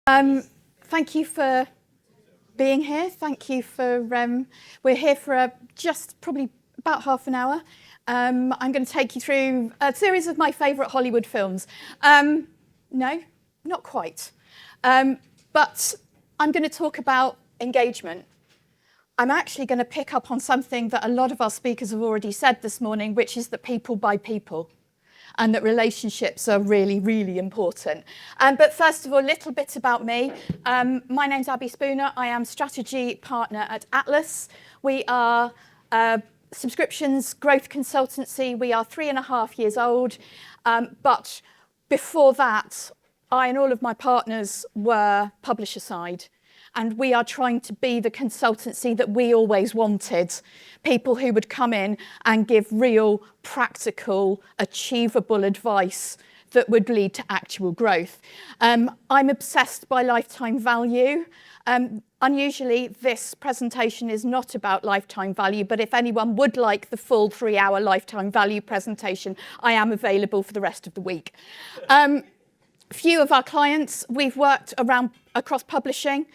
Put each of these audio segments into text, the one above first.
Thank you for being here. Thank you for, we're here for just probably about half an hour. I'm going to take you through a series of my favourite Hollywood films. No, not quite. But I'm going to talk about engagement. I'm actually going to pick up on something that a lot of our speakers have already said this morning, which is that people buy people, and that relationships are really, really important. But first of all, a little bit about me. My name's Abby Spooner. I am strategy partner at Atlas. We are a subscriptions growth consultancy. We are 3.5 years old. But before that, I and all of my partners were publisher side. And we are trying to be the consultancy that we always wanted. People who would come in and give real, practical, achievable advice that would lead to actual growth. I'm obsessed by lifetime value. Unusually, this presentation is not about lifetime value, but if anyone would like the full 3-hour lifetime value presentation, I am available for the rest of the week. Few of our clients, we've worked across publishing.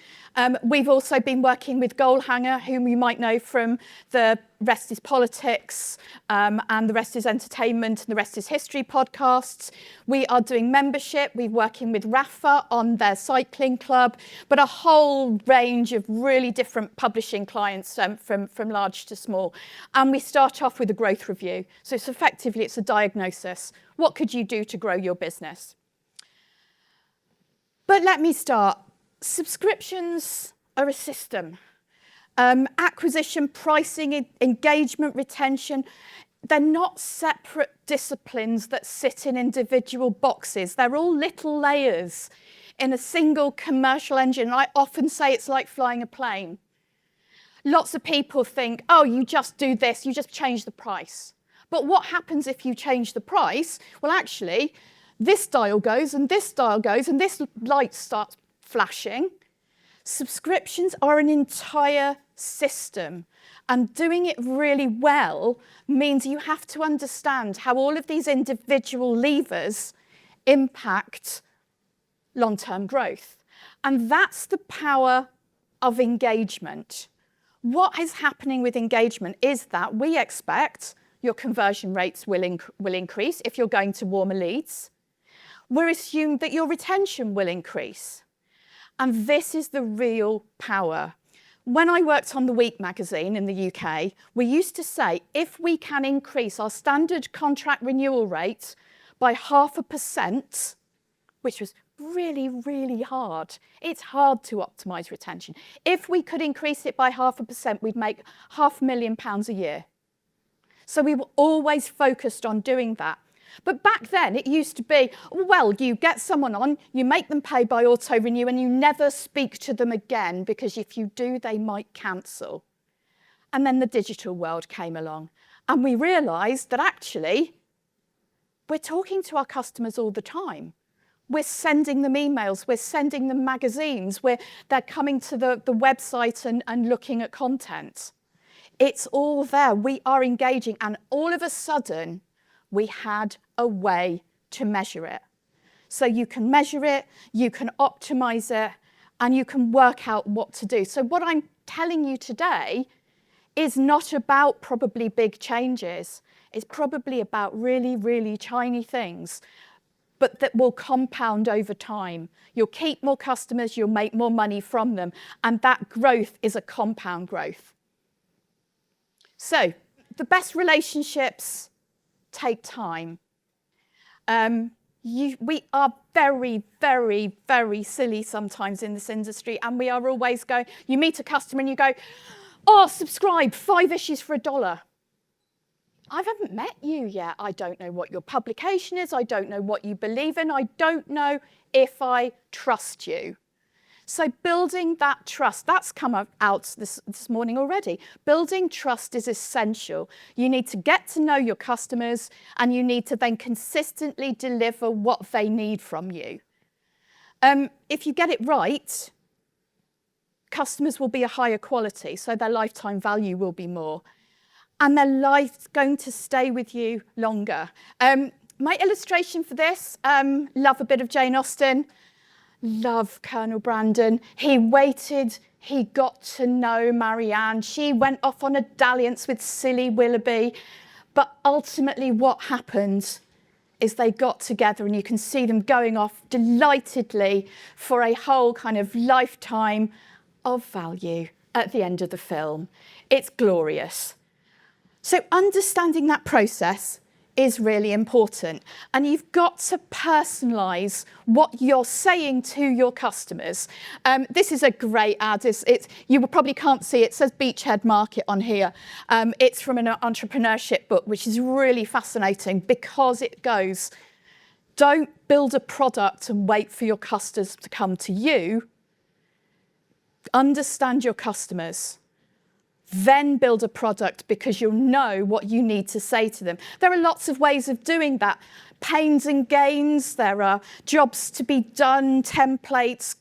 We've also been working with Goalhanger, whom you might know from The Rest is Politics and The Rest is Entertainment and The Rest is History podcasts. We are doing membership. We're working with Rafa on their cycling club, but a whole range of really different publishing clients from large to small. And we start off with a growth review. So it's a diagnosis. What could you do to grow your business? But let me start. Subscriptions are a system. Acquisition, pricing, engagement, retention, they're not separate disciplines that sit in individual boxes. They're all little layers in a single commercial engine. I often say it's like flying a plane. Lots of people think, oh, you just do this, you just change the price. But what happens if you change the price? Well, actually, this dial goes and this dial goes and this light starts flashing. Subscriptions are an entire system, and doing it really well means you have to understand how all of these individual levers impact long-term growth. And that's the power of engagement. What is happening with engagement is that we expect your conversion rates will increase if you're going to warmer leads. We're assuming that your retention will increase. And this is the real power. When I worked on The Week magazine in the UK, we used to say, if we can increase our standard contract renewal rate by 0.5%, which was really, really hard. It's hard to optimise retention. If we could increase it by 0.5%, we'd make £500,000 a year. So we were always focused on doing that. But back then, it used to be, well, you get someone on, you make them pay by auto-renew, and you never speak to them again, because if you do, they might cancel. And then the digital world came along, and we realised that actually, we're talking to our customers all the time. We're sending them emails, we're sending them magazines, they're coming to the website and looking at content. It's all there. We are engaging, and all of a sudden, we had a way to measure it. So you can measure it, you can optimize it, and you can work out what to do. So what I'm telling you today is not about probably big changes. It's probably about really, really tiny things, but that will compound over time. You'll keep more customers, you'll make more money from them, and that growth is a compound growth. So the best relationships take time. We are very, very, very silly sometimes in this industry, and we are always going, you meet a customer and you go, oh, subscribe, 5 issues for $1. I haven't met you yet. I don't know what your publication is. I don't know what you believe in. I don't know if I trust you. So building that trust, that's come out this morning already. Building trust is essential. You need to get to know your customers, and you need to then consistently deliver what they need from you. If you get it right, customers will be a higher quality, so their lifetime value will be more. And their life's going to stay with you longer. My illustration for this, love a bit of Jane Austen. Love Colonel Brandon. He waited, he got to know Marianne. She went off on a dalliance with silly Willoughby. But ultimately what happened is they got together, and you can see them going off delightedly for a whole kind of lifetime of value at the end of the film. It's glorious. So understanding that process is really important. And you've got to personalise what you're saying to your customers. This is a great ad. You probably can't see it. It says Beachhead Market on here. It's from an entrepreneurship book, which is really fascinating because it goes, don't build a product and wait for your customers to come to you. Understand your customers. Then build a product because you'll know what you need to say to them. There are lots of ways of doing that. Pains and gains, there are jobs to be done, templates,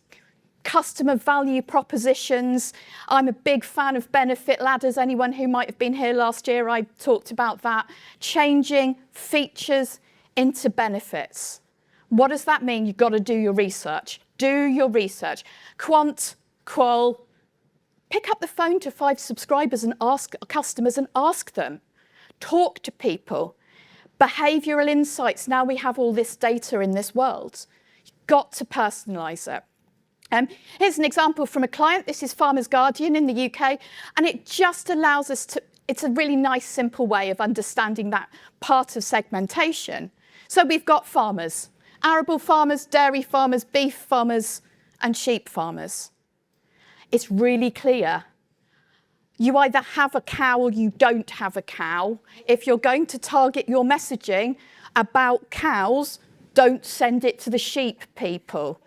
customer value propositions. I'm a big fan of benefit ladders. Anyone who might have been here last year, I talked about that. Changing features into benefits. What does that mean? You've got to do your research. Do your research. Quant, qual. Pick up the phone to 5 subscribers and ask customers and ask them. Talk to people. Behavioural insights. Now we have all this data in this world. You've got to personalise it. Here's an example from a client. This is Farmers Guardian in the UK, and it just allows us to, it's a really nice, simple way of understanding that part of segmentation. So we've got farmers, arable farmers, dairy farmers, beef farmers, and sheep farmers. It's really clear. You either have a cow or you don't have a cow. If you're going to target your messaging about cows, don't send it to the sheep people.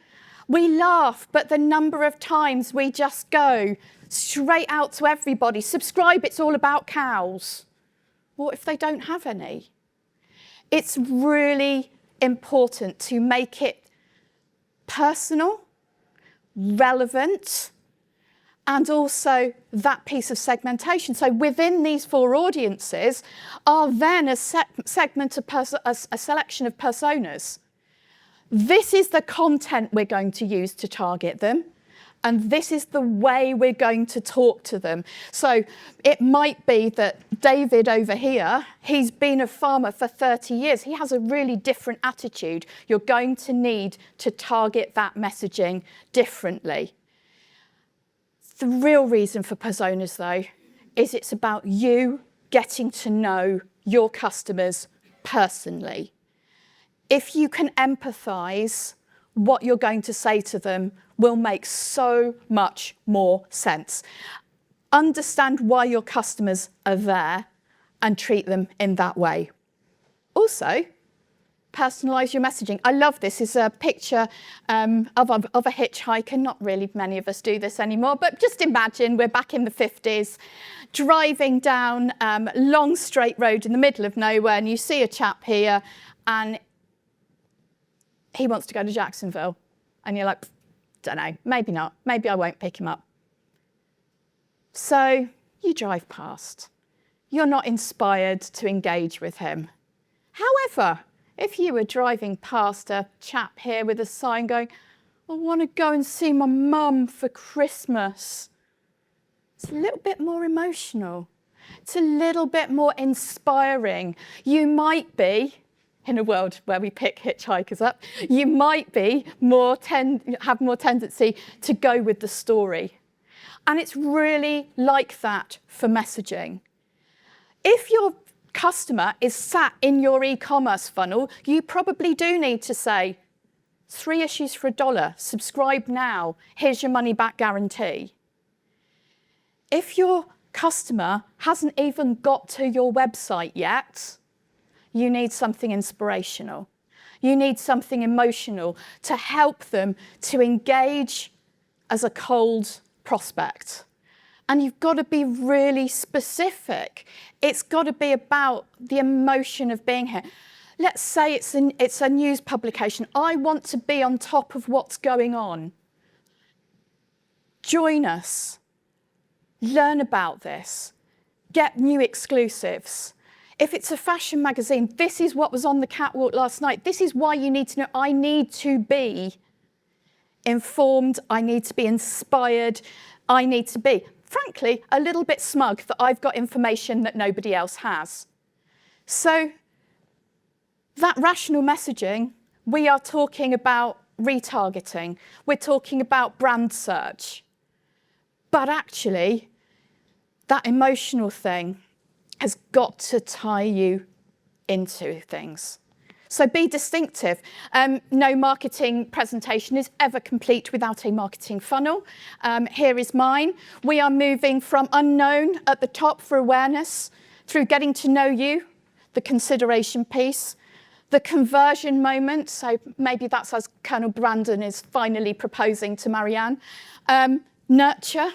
We laugh, but the number of times we just go straight out to everybody, subscribe, it's all about cows. What if they don't have any? It's really important to make it personal, relevant, and also that piece of segmentation. So within these 4 audiences are then a segment of a selection of personas. This is the content we're going to use to target them, and this is the way we're going to talk to them. So it might be that David over here, he's been a farmer for 30 years. He has a really different attitude. You're going to need to target that messaging differently. The real reason for personas, though, is it's about you getting to know your customers personally. If you can empathise, what you're going to say to them will make so much more sense. Understand why your customers are there and treat them in that way. Also, personalise your messaging. I love this. It's a picture of a hitchhiker. Not really many of us do this anymore, but just imagine we're back in the 50s, driving down a long straight road in the middle of nowhere, and you see a chap here, and he wants to go to Jacksonville. And you're like, don't know, maybe not. Maybe I won't pick him up. So you drive past. You're not inspired to engage with him. However, if you were driving past a chap here with a sign going, I want to go and see my mum for Christmas, it's a little bit more emotional. It's a little bit more inspiring. You might be, in a world where we pick hitchhikers up, you might be have more tendency to go with the story. And it's really like that for messaging. If your customer is sat in your e-commerce funnel, you probably do need to say, 3 issues for $1, subscribe now, here's your money back guarantee. If your customer hasn't even got to your website yet, you need something inspirational. You need something emotional to help them to engage as a cold prospect. And you've got to be really specific. It's got to be about the emotion of being here. Let's say it's a news publication. I want to be on top of what's going on. Join us. Learn about this. Get new exclusives. If it's a fashion magazine, this is what was on the catwalk last night. This is why you need to know. I need to be informed, I need to be inspired, I need to be, frankly, a little bit smug that I've got information that nobody else has. So that rational messaging, we are talking about retargeting, we're talking about brand search. But actually, that emotional thing has got to tie you into things. So be distinctive. No marketing presentation is ever complete without a marketing funnel. Here is mine. We are moving from unknown at the top for awareness, through getting to know you, the consideration piece, the conversion moment. So maybe that's as Colonel Brandon is finally proposing to Marianne. Nurture.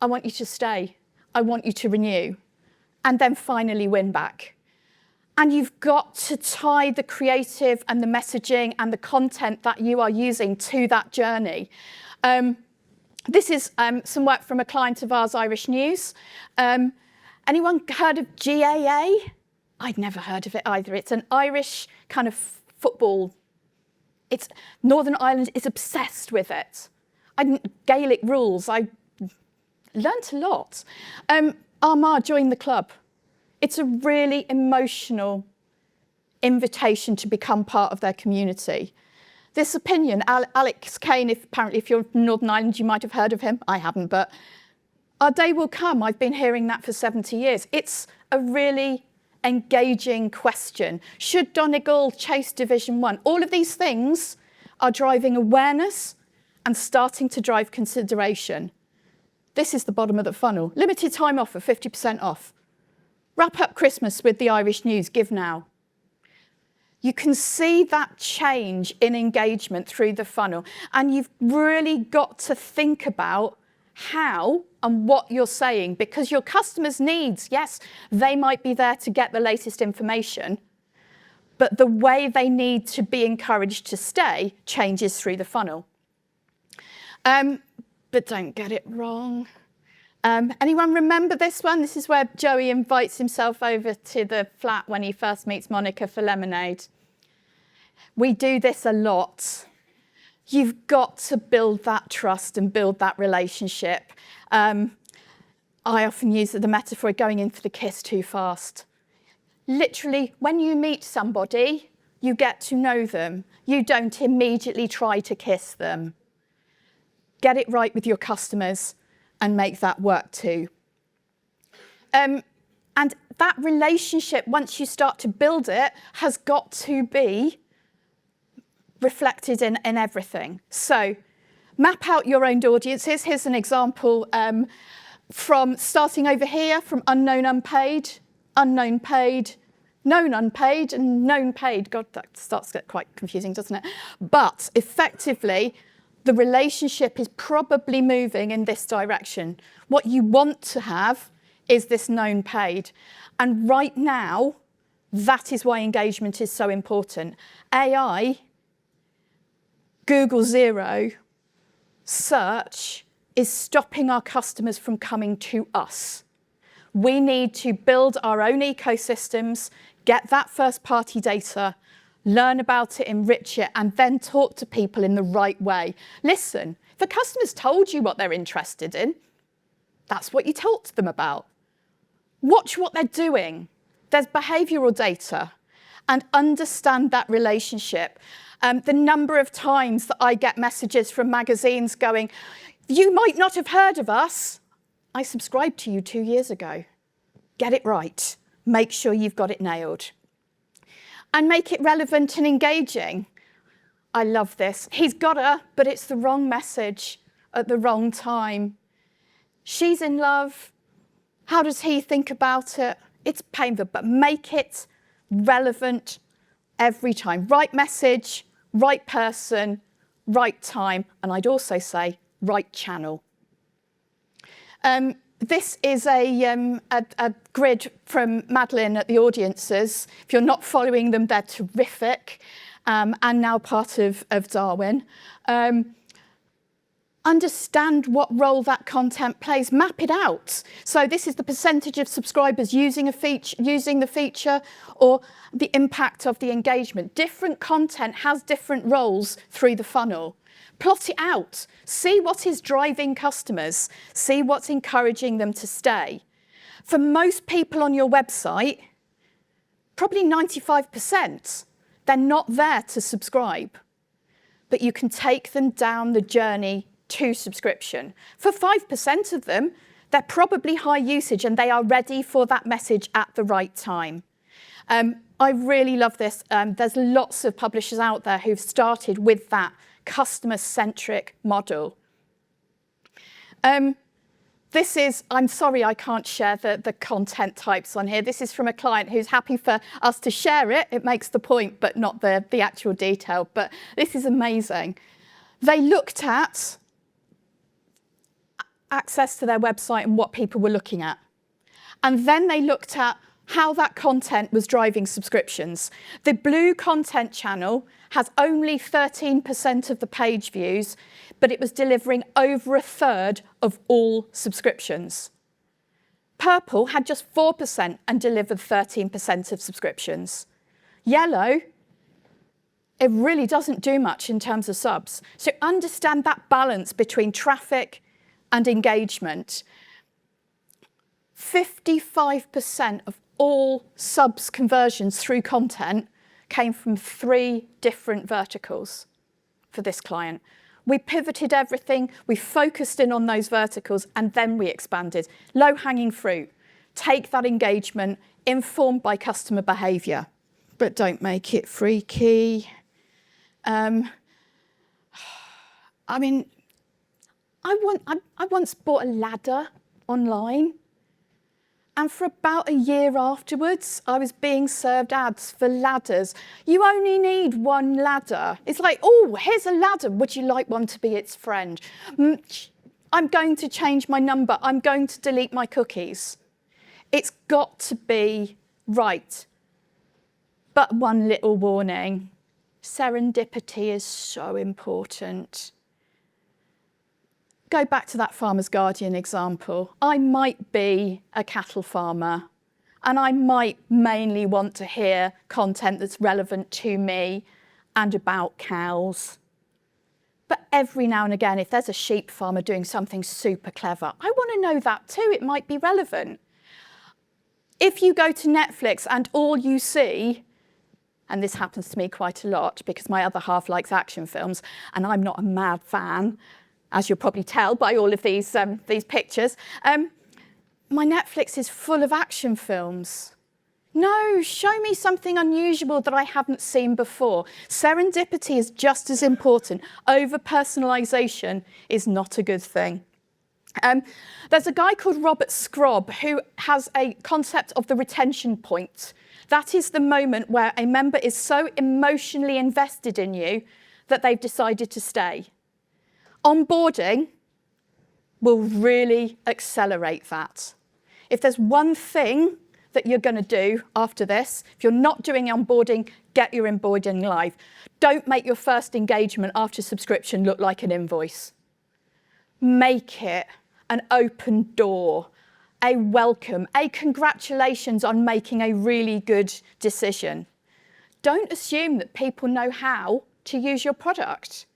I want you to stay. I want you to renew. And then finally win back. And you've got to tie the creative and the messaging and the content that you are using to that journey. This is some work from a client of ours, Irish News. Anyone heard of GAA? I'd never heard of it either. It's an Irish kind of football. It's Northern Ireland is obsessed with it. Gaelic rules. I learnt a lot. Armagh joined the club. It's a really emotional invitation to become part of their community. This opinion, Alex Kane, apparently if you're from Northern Ireland, you might have heard of him. I haven't, but our day will come. I've been hearing that for 70 years. It's a really engaging question. Should Donegal chase Division 1? All of these things are driving awareness and starting to drive consideration. This is the bottom of the funnel. Limited time offer, 50% off. Wrap up Christmas with the Irish News, give now. You can see that change in engagement through the funnel, and you've really got to think about how and what you're saying, because your customers' needs, yes, they might be there to get the latest information, but the way they need to be encouraged to stay changes through the funnel. But don't get it wrong. Anyone remember this one? This is where Joey invites himself over to the flat when he first meets Monica for lemonade. We do this a lot. You've got to build that trust and build that relationship. I often use the metaphor of going in for the kiss too fast. Literally, when you meet somebody, you get to know them. You don't immediately try to kiss them. Get it right with your customers and make that work too. And that relationship, once you start to build it, has got to be reflected in everything. So map out your own audiences. Here's an example from starting over here from unknown unpaid, unknown paid, known unpaid, and known paid. God, that starts to get quite confusing, doesn't it? But effectively, the relationship is probably moving in this direction. What you want to have is this known paid. And right now, that is why engagement is so important. AI, Google Zero, search is stopping our customers from coming to us. We need to build our own ecosystems, get that first-party data, learn about it, enrich it, and then talk to people in the right way. Listen, if a customer's told you what they're interested in, that's what you talk to them about. Watch what they're doing. There's behavioural data, and understand that relationship. The number of times that I get messages from magazines going, you might not have heard of us. I subscribed to you 2 years ago. Get it right. Make sure you've got it nailed. And make it relevant and engaging. I love this. He's got her, but it's the wrong message at the wrong time. She's in love. How does he think about it? It's painful, but make it relevant every time. Right message, right person, right time, and I'd also say right channel. This is a grid from Madeline at the audiences. If you're not following them, they're terrific, and now part of Darwin. Understand what role that content plays. Map it out. So this is the percentage of subscribers using the feature, or the impact of the engagement. Different content has different roles through the funnel. Plot it out. See what is driving customers. See what's encouraging them to stay. For most people on your website, probably 95%, they're not there to subscribe. But you can take them down the journey to subscription. For 5% of them, they're probably high usage and they are ready for that message at the right time. I really love this. There's lots of publishers out there who've started with that customer-centric model. This is, I'm sorry I can't share the content types on here. This is from a client who's happy for us to share it. It makes the point, but not the actual detail. But this is amazing. They looked at access to their website and what people were looking at. And then they looked at how that content was driving subscriptions. The blue content channel has only 13% of the page views, but it was delivering over a third of all subscriptions. Purple had just 4% and delivered 13% of subscriptions. Yellow, it really doesn't do much in terms of subs. So understand that balance between traffic and engagement. 55% of all subs conversions through content came from 3 different verticals for this client. We pivoted everything, we focused in on those verticals, and then we expanded. Low-hanging fruit. Take that engagement, informed by customer behaviour, but don't make it freaky. I mean, I once bought a ladder online, and for about a year afterwards, I was being served ads for ladders. You only need one ladder. It's like, oh, here's a ladder. Would you like one to be its friend? I'm going to change my number. I'm going to delete my cookies. It's got to be right. But one little warning, serendipity is so important. Go back to that Farmer's Guardian example. I might be a cattle farmer and I might mainly want to hear content that's relevant to me and about cows. But every now and again, if there's a sheep farmer doing something super clever, I want to know that too. It might be relevant. If you go to Netflix and all you see, and this happens to me quite a lot because my other half likes action films and I'm not a mad fan, as you'll probably tell by all of these pictures, my Netflix is full of action films. No, show me something unusual that I haven't seen before. Serendipity is just as important. Over-personalisation is not a good thing. There's a guy called Robert Scrobb who has a concept of the retention point. That is the moment where a member is so emotionally invested in you that they've decided to stay. Onboarding will really accelerate that. If there's one thing that you're going to do after this, if you're not doing onboarding, get your onboarding live. Don't make your first engagement after subscription look like an invoice. Make it an open door, a welcome, a congratulations on making a really good decision. Don't assume that people know how to use your product.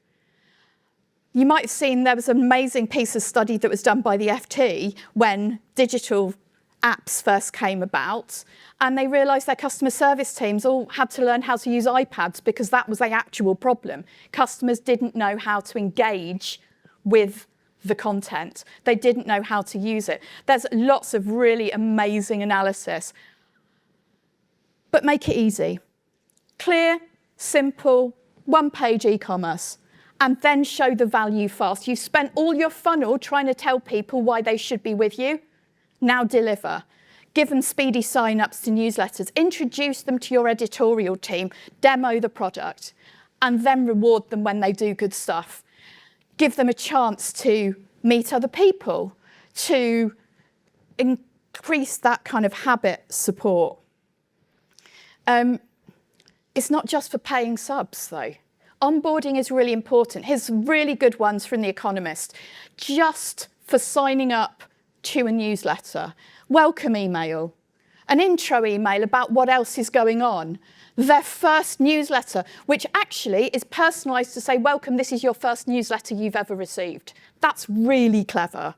You might have seen there was an amazing piece of study that was done by the FT when digital apps first came about, and they realised their customer service teams all had to learn how to use iPads because that was the actual problem. Customers didn't know how to engage with the content. They didn't know how to use it. There's lots of really amazing analysis. But make it easy. Clear, simple, one-page e-commerce. And then show the value fast. You've spent all your funnel trying to tell people why they should be with you. Now deliver. Give them speedy sign-ups to newsletters. Introduce them to your editorial team. Demo the product. And then reward them when they do good stuff. Give them a chance to meet other people, to increase that kind of habit support. It's not just for paying subs, though. Onboarding is really important. Here's really good ones from The Economist. Just for signing up to a newsletter, welcome email, an intro email about what else is going on. their first newsletter, which actually is personalised to say, welcome, this is your first newsletter you've ever received. That's really clever.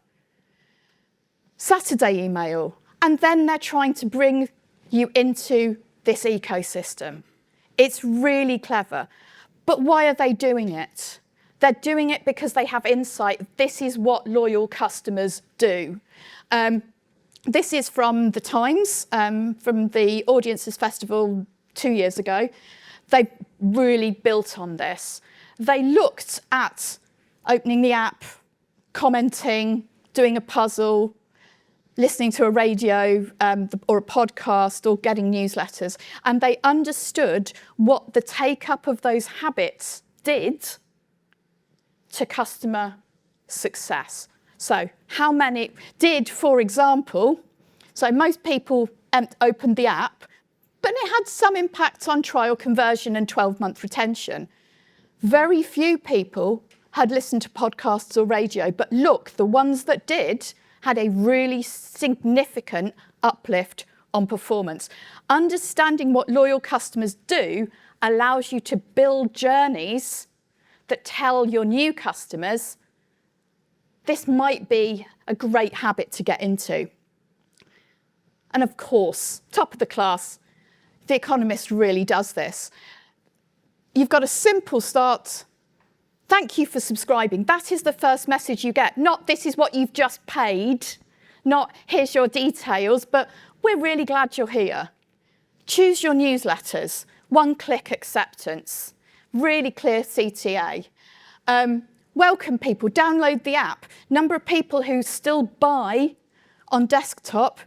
Saturday email. And then they're trying to bring you into this ecosystem. It's really clever. But why are they doing it? They're doing it because they have insight. This is what loyal customers do. This is from the Times, from the Audiences Festival 2 years ago. They really built on this. They looked at opening the app, commenting, doing a puzzle, listening to a radio or a podcast or getting newsletters. And they understood what the take-up of those habits did to customer success. So how many did, for example, so most people opened the app, but it had some impact on trial conversion and 12-month retention. Very few people had listened to podcasts or radio, but look, the ones that did had a really significant uplift on performance. Understanding what loyal customers do allows you to build journeys that tell your new customers, this might be a great habit to get into. And of course, top of the class, The Economist really does this. You've got a simple start. Thank you for subscribing. That is the first message you get. Not this is what you've just paid, not here's your details, but we're really glad you're here. Choose your newsletters, one-click acceptance, really clear CTA. Welcome people, download the app. Number of people who still buy on desktop,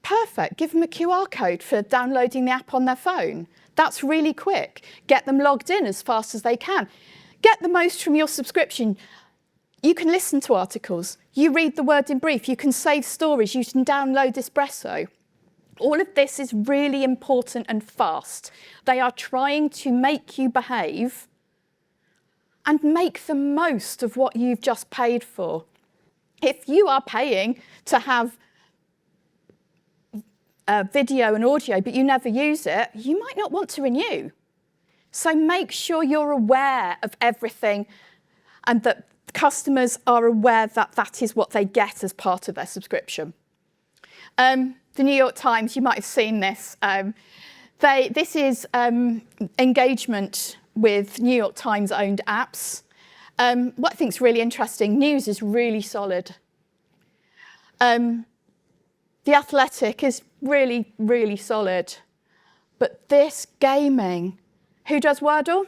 perfect. Give them a QR code for downloading the app on their phone. That's really quick. Get them logged in as fast as they can. Get the most from your subscription. You can listen to articles. You read the word in brief. You can save stories. You can download Espresso. All of this is really important and fast. They are trying to make you behave and make the most of what you've just paid for. If you are paying to have video and audio, but you never use it, you might not want to renew. So make sure you're aware of everything and that customers are aware that that is what they get as part of their subscription. The New York Times, you might have seen this. This is engagement with New York Times owned apps. What I think is really interesting, news is really solid. The Athletic is really, really solid. But this gaming, who does Wordle?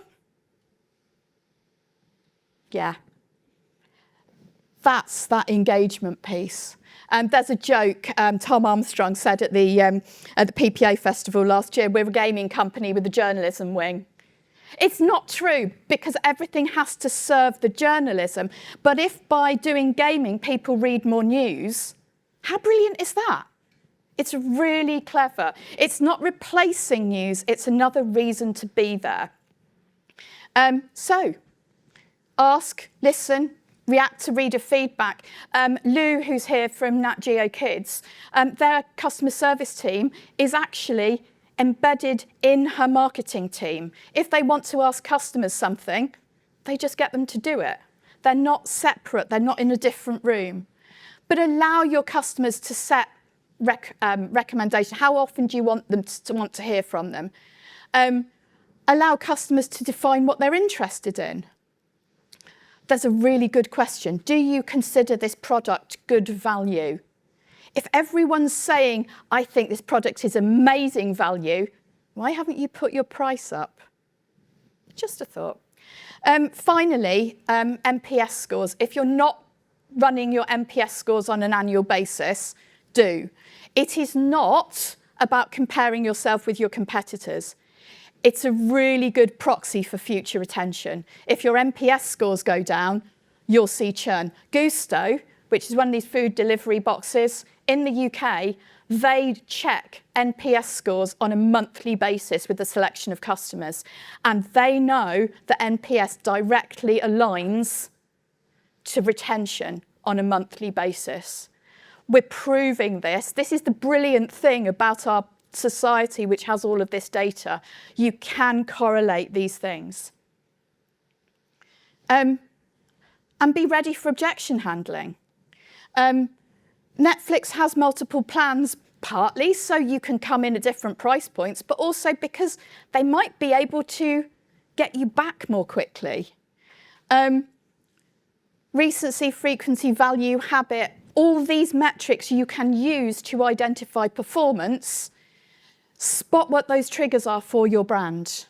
Yeah. That's that engagement piece. There's a joke Tom Armstrong said at the PPA festival last year, we're a gaming company with a journalism wing. It's not true because everything has to serve the journalism. But if by doing gaming people read more news, how brilliant is that? It's really clever. It's not replacing news, it's another reason to be there. So, ask, listen, react to reader feedback. Lou, who's here from Nat Geo Kids, their customer service team is actually embedded in her marketing team. If they want to ask customers something, they just get them to do it. They're not separate, they're not in a different room. But allow your customers to set recommendation. How often do you want them to hear from them? Allow customers to define what they're interested in. There's a really good question. Do you consider this product good value? If everyone's saying, I think this product is amazing value, why haven't you put your price up? Just a thought. Finally, NPS scores. If you're not running your NPS scores on an annual basis, do. It is not about comparing yourself with your competitors. It's a really good proxy for future retention. If your NPS scores go down, you'll see churn. Gusto, which is one of these food delivery boxes, in the UK, they check NPS scores on a monthly basis with a selection of customers. And they know that NPS directly aligns to retention on a monthly basis. We're proving this. This is the brilliant thing about our society which has all of this data, you can correlate these things. And be ready for objection handling. Netflix has multiple plans, partly so you can come in at different price points, but also because they might be able to get you back more quickly. Recency, frequency, value, habit, all these metrics you can use to identify performance, spot what those triggers are for your brand.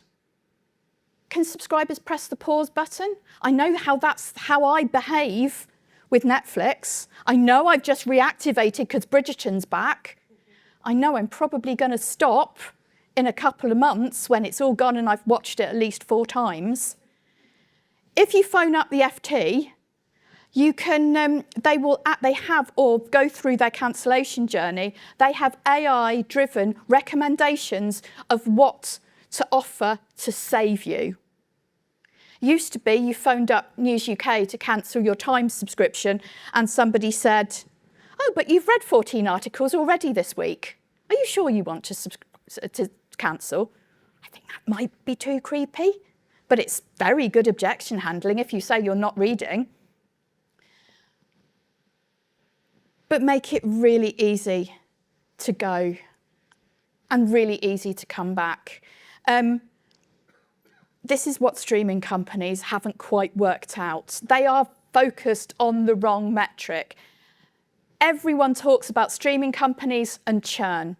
Can subscribers press the pause button? I know that's how I behave with Netflix. I know I've just reactivated because Bridgerton's back. I know I'm probably going to stop in a couple of months when it's all gone and I've watched it at least 4 times. If you phone up the FT, you can, they have, or go through their cancellation journey, they have AI-driven recommendations of what to offer to save you. Used to be you phoned up News UK to cancel your Times subscription and somebody said, oh, but you've read 14 articles already this week. Are you sure you want to cancel? I think that might be too creepy, but it's very good objection handling if you say you're not reading. But make it really easy to go and really easy to come back. This is what streaming companies haven't quite worked out. They are focused on the wrong metric. Everyone talks about streaming companies and churn.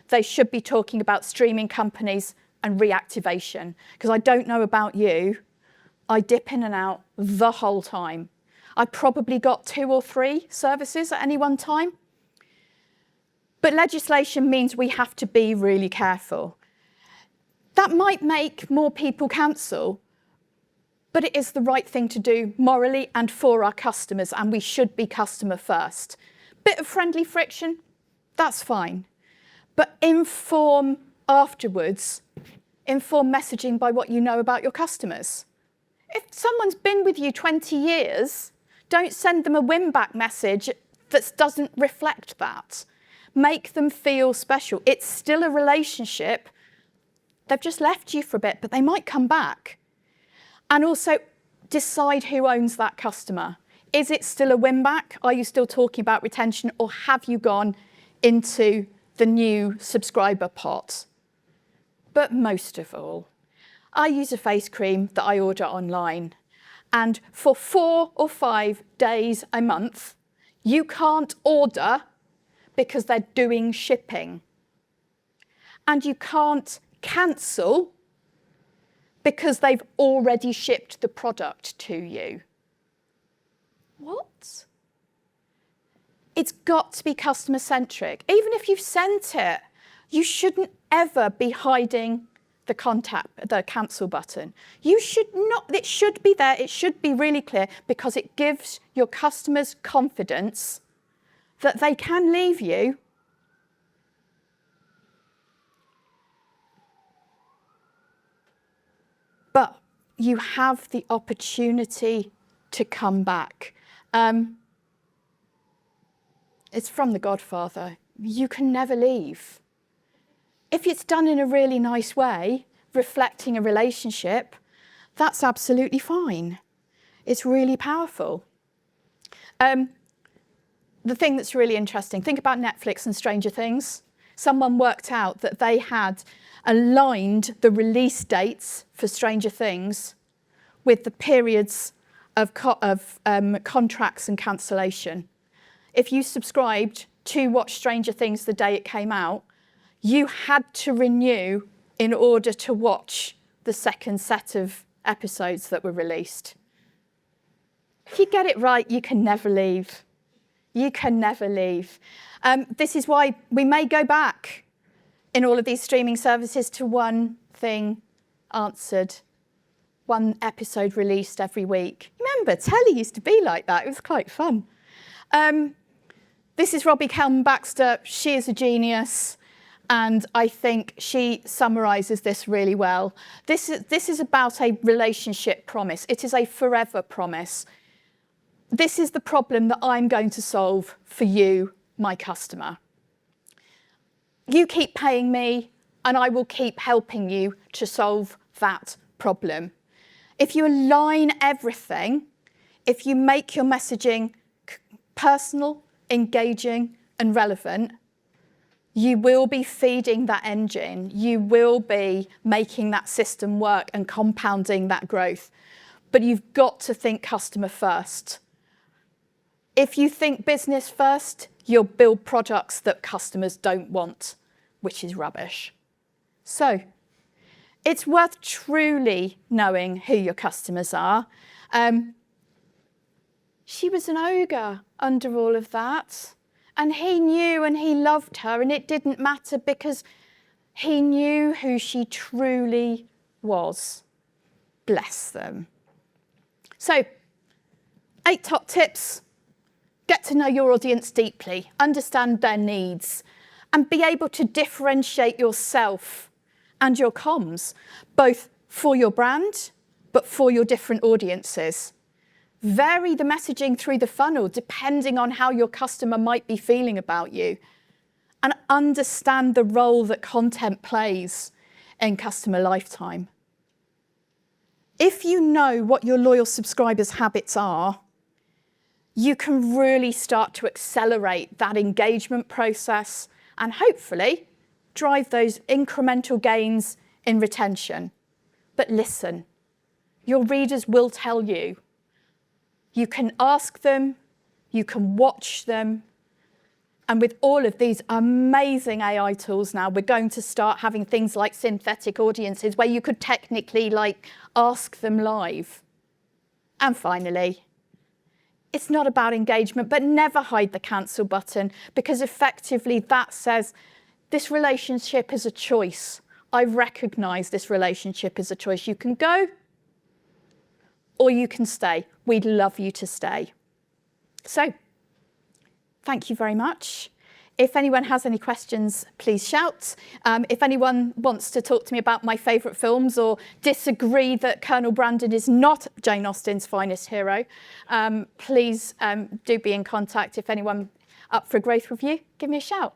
They should be talking about streaming companies and reactivation, because I don't know about you, I dip in and out the whole time. I probably got 2 or 3 services at any one time. But legislation means we have to be really careful. That might make more people cancel, but it is the right thing to do morally and for our customers, and we should be customer first. Bit of friendly friction, that's fine. But inform afterwards, inform messaging by what you know about your customers. If someone's been with you 20 years, don't send them a win-back message that doesn't reflect that. Make them feel special. It's still a relationship. They've just left you for a bit, but they might come back. And also decide who owns that customer. Is it still a win-back? Are you still talking about retention, or have you gone into the new subscriber pot? But most of all, I use a face cream that I order online. And for 4 or 5 days a month, you can't order because they're doing shipping. And you can't cancel because they've already shipped the product to you. What? It's got to be customer-centric. Even if you've sent it, you shouldn't ever be hiding the cancel button. You should not, it should be there, it should be really clear, because it gives your customers confidence that they can leave you. But you have the opportunity to come back. It's from The Godfather. You can never leave. If it's done in a really nice way, reflecting a relationship, that's absolutely fine. It's really powerful. The thing that's really interesting, think about Netflix and Stranger Things. Someone worked out that they had aligned the release dates for Stranger Things with the periods of contracts and cancellation. If you subscribed to watch Stranger Things the day it came out, you had to renew in order to watch the second set of episodes that were released. If you get it right, you can never leave. You can never leave. This is why we may go back in all of these streaming services to one thing answered, one episode released every week. Remember, telly used to be like that. It was quite fun. This is Robbie Kelman-Baxter. She is a genius, and I think she summarises this really well. This is about a relationship promise. It is a forever promise. This is the problem that I'm going to solve for you, my customer. you keep paying me and I will keep helping you to solve that problem. If you align everything, if you make your messaging personal, engaging and relevant, you will be feeding that engine. You will be making that system work and compounding that growth. But you've got to think customer first. If you think business first, you'll build products that customers don't want, which is rubbish. So it's worth truly knowing who your customers are. She was an ogre under all of that. And he knew and he loved her, and it didn't matter because he knew who she truly was. Bless them. So, 8 top tips. Get to know your audience deeply, understand their needs, and be able to differentiate yourself and your comms, both for your brand, but for your different audiences. Vary the messaging through the funnel depending on how your customer might be feeling about you, and understand the role that content plays in customer lifetime. If you know what your loyal subscribers' habits are, you can really start to accelerate that engagement process and hopefully drive those incremental gains in retention. But listen, your readers will tell you. You can ask them, you can watch them, and with all of these amazing AI tools now, we're going to start having things like synthetic audiences where you could technically ask them live. And finally, it's not about engagement, but never hide the cancel button, because effectively that says this relationship is a choice. I recognise this relationship is a choice. You can go or you can stay. We'd love you to stay. So, thank you very much. If anyone has any questions, please shout. If anyone wants to talk to me about my favourite films or disagree that Colonel Brandon is not Jane Austen's finest hero, please do be in contact. If anyone up for a growth review, give me a shout.